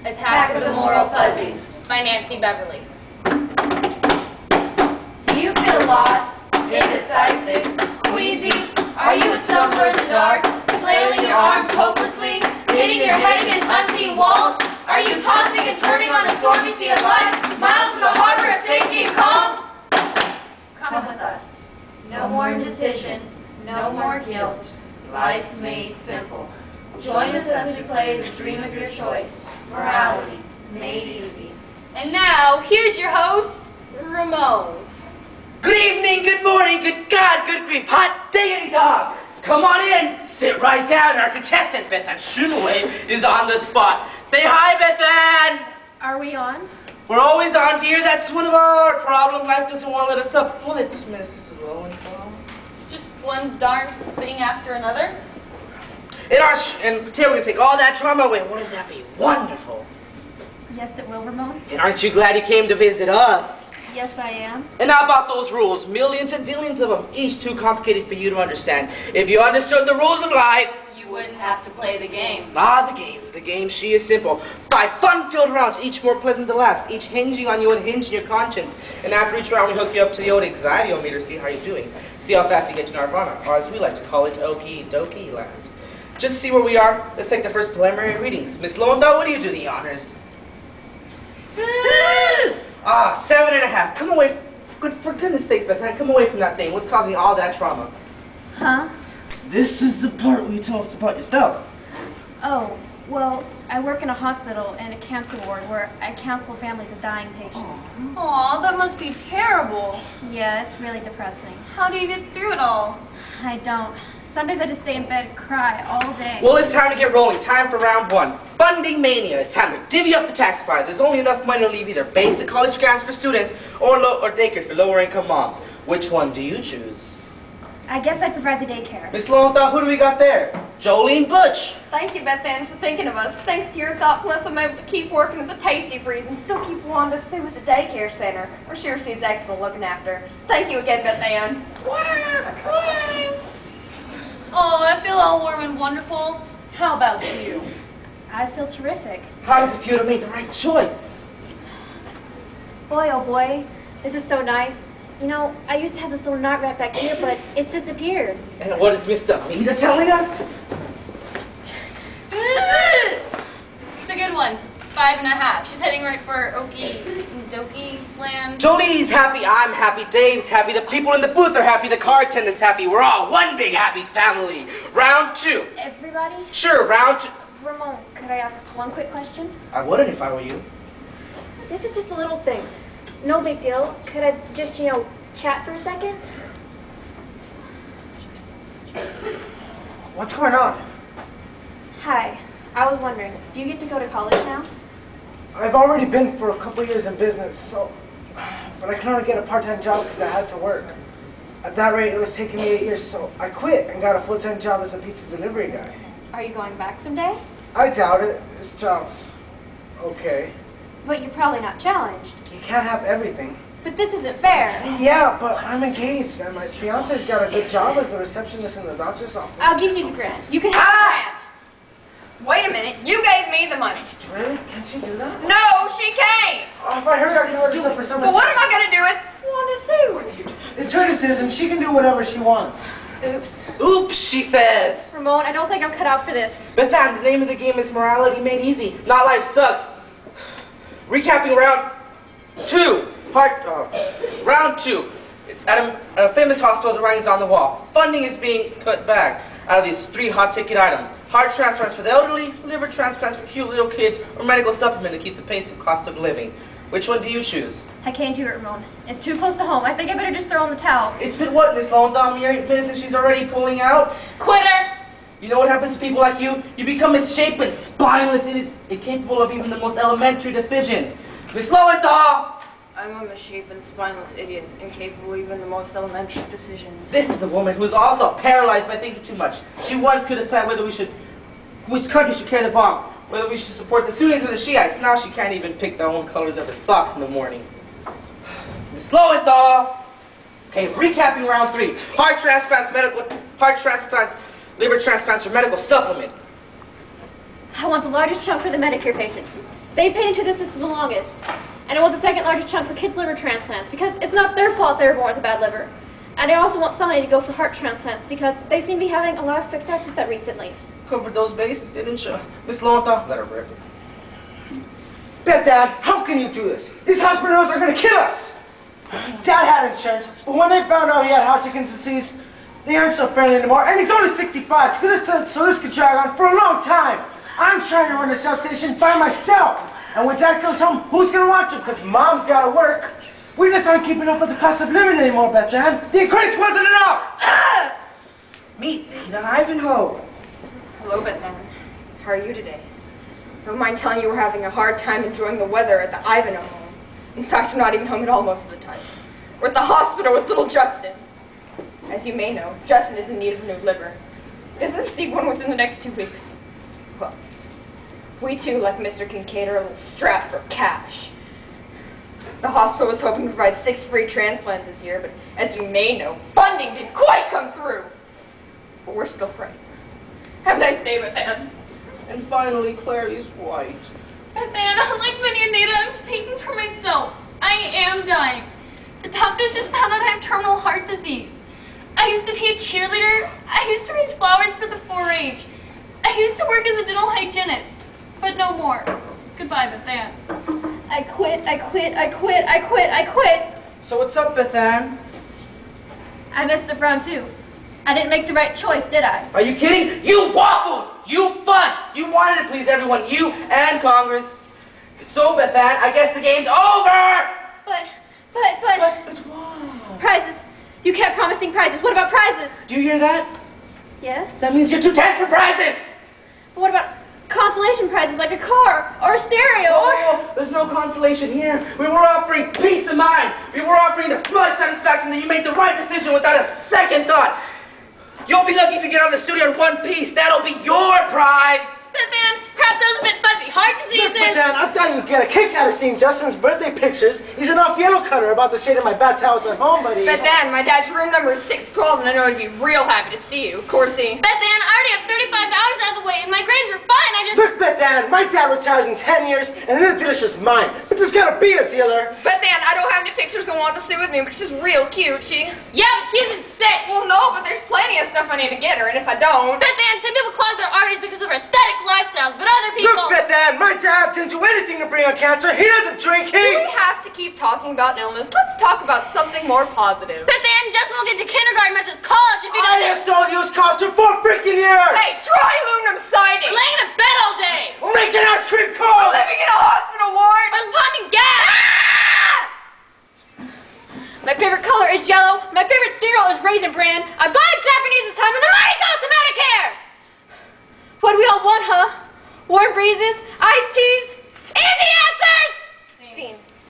Attack of the Moral Fuzzies by Nancy Beverly. Do you feel lost, indecisive, queasy? Are you a stumbler in the dark, flailing your arms hopelessly, hitting your head against unseen walls? Are you tossing and turning on a stormy sea of life, miles from the harbor of safety and calm? Come with us. No more indecision, no more guilt. Life made simple. Join us as we play the dream of your choice. Morality made easy. And now, here's your host, Ramon. Good evening, good morning, good God, good grief, hot diggity dog. Come on in, sit right down. Our contestant, Beth Ann Shumaway, is on the spot. Say hi, Beth Ann. Are we on? We're always on, dear. That's one of our problems. Life doesn't want to let us up. Pull it, Miss Lowenthal. It's just one darn thing after another. And today we're going to take all that trauma away. Wouldn't that be wonderful? Yes, it will, Ramon. And aren't you glad you came to visit us? Yes, I am. And how about those rules? Millions and zillions of them, each too complicated for you to understand. If you understood the rules of life, you wouldn't have to play the game. The game, she is simple. 5 fun-filled rounds, each more pleasant than last, each hinging on you and hinging your conscience. And after each round, we hook you up to the old anxiety-o-meter, see how you're doing. See how fast you get to Nirvana, or as we like to call it, Okie Dokie Land. Just to see where we are, let's take the first preliminary readings. Miss Lowenthal, what do you do the honors? 7.5. Come away. For goodness sakes, Beth Ann, come away from that thing. What's causing all that trauma? Huh? This is the part where you tell us about yourself. Oh, well, I work in a hospital and a cancer ward where I counsel families of dying patients. Aw, that must be terrible. Yeah, it's really depressing. How do you get through it all? I don't. Some days I just stay in bed and cry all day. Well, it's time to get rolling. Time for round 1. Funding mania. It's time to divvy up the tax pie. There's only enough money to leave either basic college grants for students or daycare for lower income moms. Which one do you choose? I guess I provide the daycare. Miss Lowenthal, who do we got there? Jolene Butch. Thank you, Beth Ann, for thinking of us. Thanks to your thoughtfulness, I'm able to keep working at the Tasty Freeze and still keep Wanda Sue at the daycare center. We're sure she's excellent looking after her. Thank you again, Beth Ann. Oh, I feel all warm and wonderful. How about you? I feel terrific. How does it feel to make the right choice? Boy, oh boy, this is so nice. You know, I used to have this little knot right back here, but it's disappeared. And what is Mr. Meter telling us? It's a good one. 5.5. She's heading right for Okie Dokie Land. Jolie's happy, I'm happy, Dave's happy, the people in the booth are happy, the car attendant's happy. We're all one big happy family. Round 2. Everybody? Sure, round 2. Ramon, could I ask one quick question? I wouldn't if I were you. This is just a little thing. No big deal. Could I just, chat for a second? What's going on? Hi. I was wondering, do you get to go to college now? I've already been for a couple years in business, but I can only get a part-time job because I had to work. At that rate, it was taking me 8 years, so I quit and got a full-time job as a pizza delivery guy. Are you going back someday? I doubt it. This job's okay. But you're probably not challenged. You can't have everything. But this isn't fair. Yeah, but I'm engaged, and my fiance's got a good job as the receptionist in the doctor's office. I'll give you the grant. You can have the grant. Wait a minute, you gave me the money. Really? Can she do that? No, she can't. Oh, if I heard I can order some for someone. But what am I going to do with Wanda Sue? It's her decision. She can do whatever she wants. Oops. Oops, she says. Ramon, I don't think I'm cut out for this. Beth Ann, the name of the game is Morality Made Easy. Not Life Sucks. Recapping round 2. Round 2. At a famous hospital, the writing's on the wall. Funding is being cut back out of these 3 hot-ticket items. Heart transplants for the elderly, liver transplants for cute little kids, or medical supplement to keep the pace of cost of living. Which one do you choose? I can't do it, Ramon. It's too close to home. I think I better just throw in the towel. It's been what, Miss Lowenthal? Mere 8 minutes and she's already pulling out? Quitter! You know what happens to people like you? You become misshapen, spineless, and it's incapable of even the most elementary decisions. Miss Lowenthal! I'm a misshapen, spineless idiot, incapable of even the most elementary decisions. This is a woman who is also paralyzed by thinking too much. She once could decide which country should carry the bomb, whether we should support the Sunnis or the Shiites. Now she can't even pick their own colors of her socks in the morning. Miss Lowenthal! Okay, recapping round 3. Heart transplants, liver transplants, or medical supplement. I want the largest chunk for the Medicare patients. They paid into the system the longest. And I want the second largest chunk for kids' liver transplants because it's not their fault they were born with a bad liver. And I also want somebody to go for heart transplants because they seem to be having a lot of success with that recently. Covered those bases, didn't you? Miss Lonta, let her rip. Bet, Dad, how can you do this? These hospitals are gonna kill us! Dad had insurance, but when they found out he had Hodgkin's disease, they aren't so friendly anymore, and he's only 65, so this could drag on for a long time. I'm trying to run a Shell station by myself. And when Dad goes home, who's gonna watch him? Because Mom's gotta work. We just aren't keeping up with the cost of living anymore, Beth-Ann. The increase wasn't enough! Meet Ivanhoe. Hello, Beth-Ann. How are you today? Don't mind telling you we're having a hard time enjoying the weather at the Ivanhoe home. In fact, we're not even home at all most of the time. We're at the hospital with little Justin. As you may know, Justin is in need of a new liver. He doesn't receive one within the next 2 weeks. Well, we too, like Mr. Kincaid, are a little strapped for cash. The hospital was hoping to provide 6 free transplants this year, but as you may know, funding didn't quite come through. But we're still praying. Have a nice day, Beth-Ann. And finally, Clary's white. Beth-Ann, unlike many Anita, I'm speaking for myself. I am dying. The doctors just found out I have terminal heart disease. I used to be a cheerleader. I used to raise flowers for the 4-H. I used to work as a dental hygienist, but no more. Goodbye, Beth-Ann. I quit, I quit, I quit, I quit, I quit. So what's up, Beth-Ann? I messed up round 2. I didn't make the right choice, did I? Are you kidding? You waffled! You fudged! You wanted to please everyone, you and Congress. So, Beth-Ann, I guess the game's over! But But what? prizes. You kept promising prizes. What about prizes? Do you hear that? Yes. That means you're too tense for prizes! But what about consolation prizes like a car or a stereo or... Oh, there's no consolation here. We were offering peace of mind. We were offering the smug satisfaction that you made the right decision without a second thought. You'll be lucky if you get out of the studio in one piece. That'll be your prize. Beth-Ann, perhaps that was a bit fuzzy. Heart disease Look, is... Dad, I thought you'd get a kick out of seeing Justin's birthday pictures. He's an off-yellow cutter about the shade of my bat towels at home, buddy. Beth-Ann, my dad's room number is 612, and I know he'd be real happy to see you. Coursey. Beth-Ann, I already have 35 hours out of the way, and my grades were fine. I just... Look, Beth-Ann, my dad retires in 10 years, and then the delicious mine. But there's gotta be a dealer. Beth-Ann, I don't have any pictures I want to see with me, but she's real cute, she. Yeah, but she isn't sick. Well, no, but there's plenty of stuff I need to get her, and if I don't... Beth-Ann, some people clog their arteries because of aesthetic lifestyles, but other people... Look, Beth-Ann, my dad didn't do anything to bring on cancer. He doesn't drink, Do we have to keep talking about illness? Let's talk about something more positive. Beth-Ann, Justin will get to kindergarten much as college if he I doesn't... have sold used cars for 4 freaking years. Hey, try aluminum siding! We're laying in bed all day. We're making ice cream We're cold. living in a hospital ward! We're pumping gas. My favorite color is yellow. My favorite cereal is Raisin Bran. I buy Japanese this time and the money goes to Medicare. What do we all want, huh? Warm breezes? Iced teas? Easy answers! Scene.